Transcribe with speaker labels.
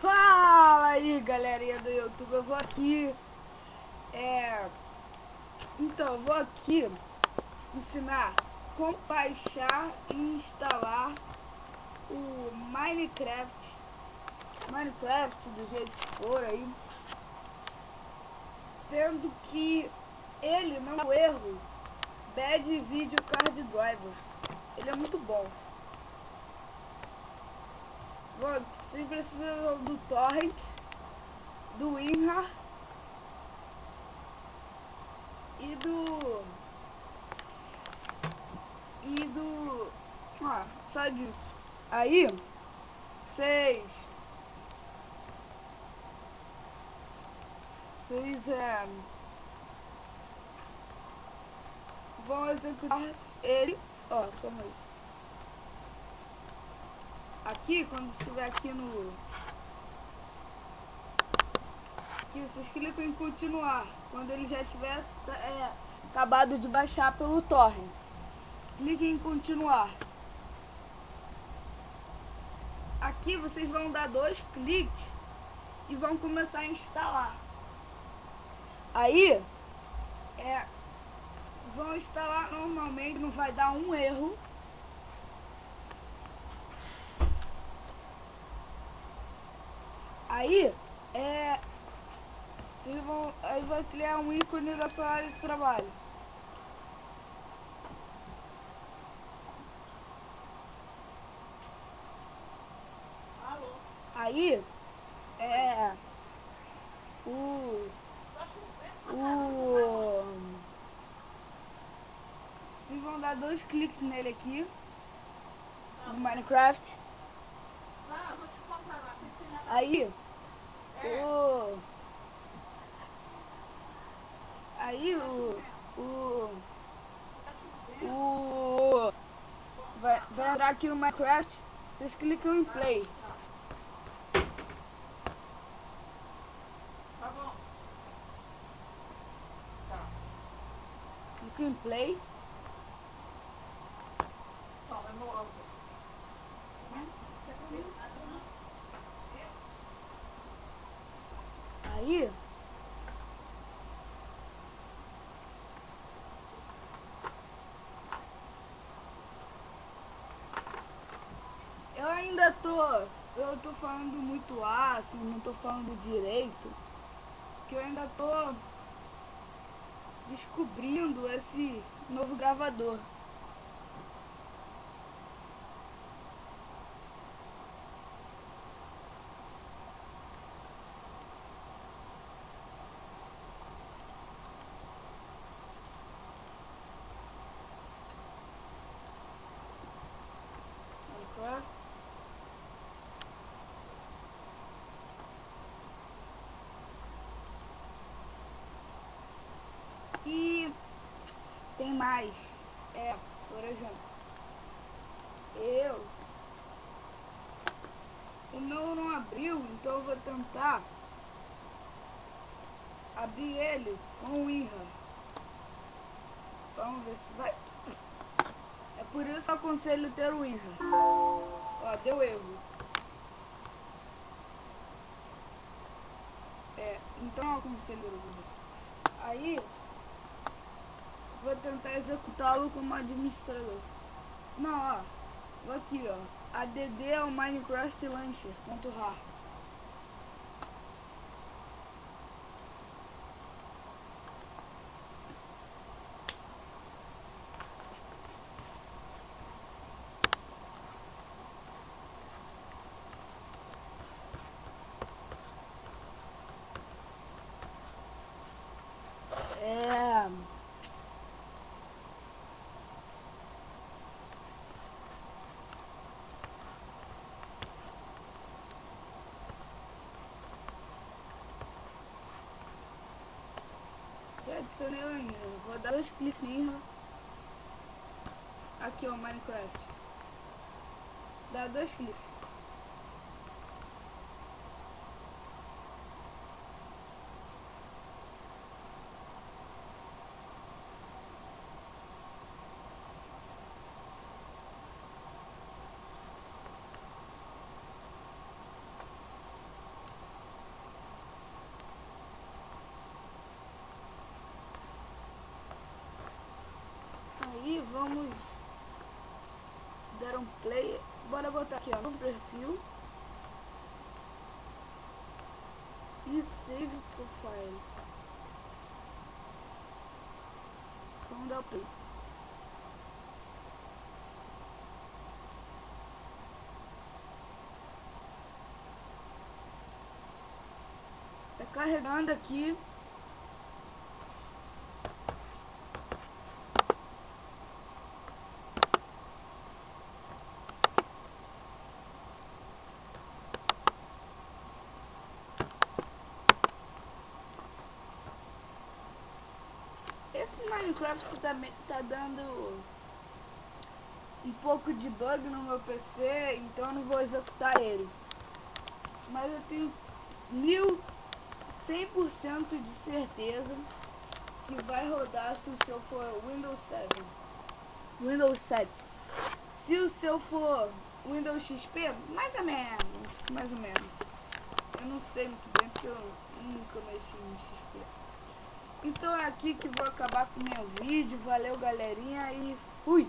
Speaker 1: Fala aí, galerinha do YouTube, eu vou aqui, então eu vou aqui ensinar como baixar e instalar o Minecraft do jeito que for aí, sendo que ele não é o erro Bad Video Card Drivers, ele é muito bom. Vocês precisam do Torrent, do WinRAR e só disso. Aí vocês vão executar ele, ó, calma aí. Aqui, quando estiver aqui aqui, vocês clicam em continuar. Quando ele já tiver acabado de baixar pelo torrent, cliquem em continuar. Aqui vocês vão dar 2 cliques e vão começar a instalar. Aí, vão instalar normalmente, não vai dar um erro. Aí, aí vai criar um ícone da sua área de trabalho. Aí, vocês vão dar 2 cliques nele aqui, no Minecraft. Aí, vai entrar aqui no Minecraft, vocês clicam em play. Clicam em play. Aí, eu tô falando muito assim, não tô falando direito, que eu ainda tô descobrindo esse novo gravador. Minecraft. E tem mais, por exemplo, o meu não abriu, então eu vou tentar abrir ele com o WinRAR. Vamos ver se vai. É por isso que eu aconselho ter o WinRAR. Ó, deu erro. Então eu aconselho o WinRAR. Aí, vou tentar executá-lo como administrador. Não, ó. Vou aqui, ó. add ao Minecraft Launcher.rar. Já adicionei o WinRAR. Vou dar 2 cliques em WinRAR. Aqui, ó, Minecraft. Dá 2 cliques. play. Bora botar aqui, ó, no perfil. E save profile. Vamos dar o play. Tá carregando aqui. Esse Minecraft tá dando um pouco de bug no meu PC, então eu não vou executar ele. Mas eu tenho 100% de certeza que vai rodar se o seu for Windows 7. Windows 7. Se o seu for Windows XP, mais ou menos. Eu não sei muito bem porque eu nunca mexi no XP. Então é aqui que vou acabar com o meu vídeo. Valeu, galerinha, e fui!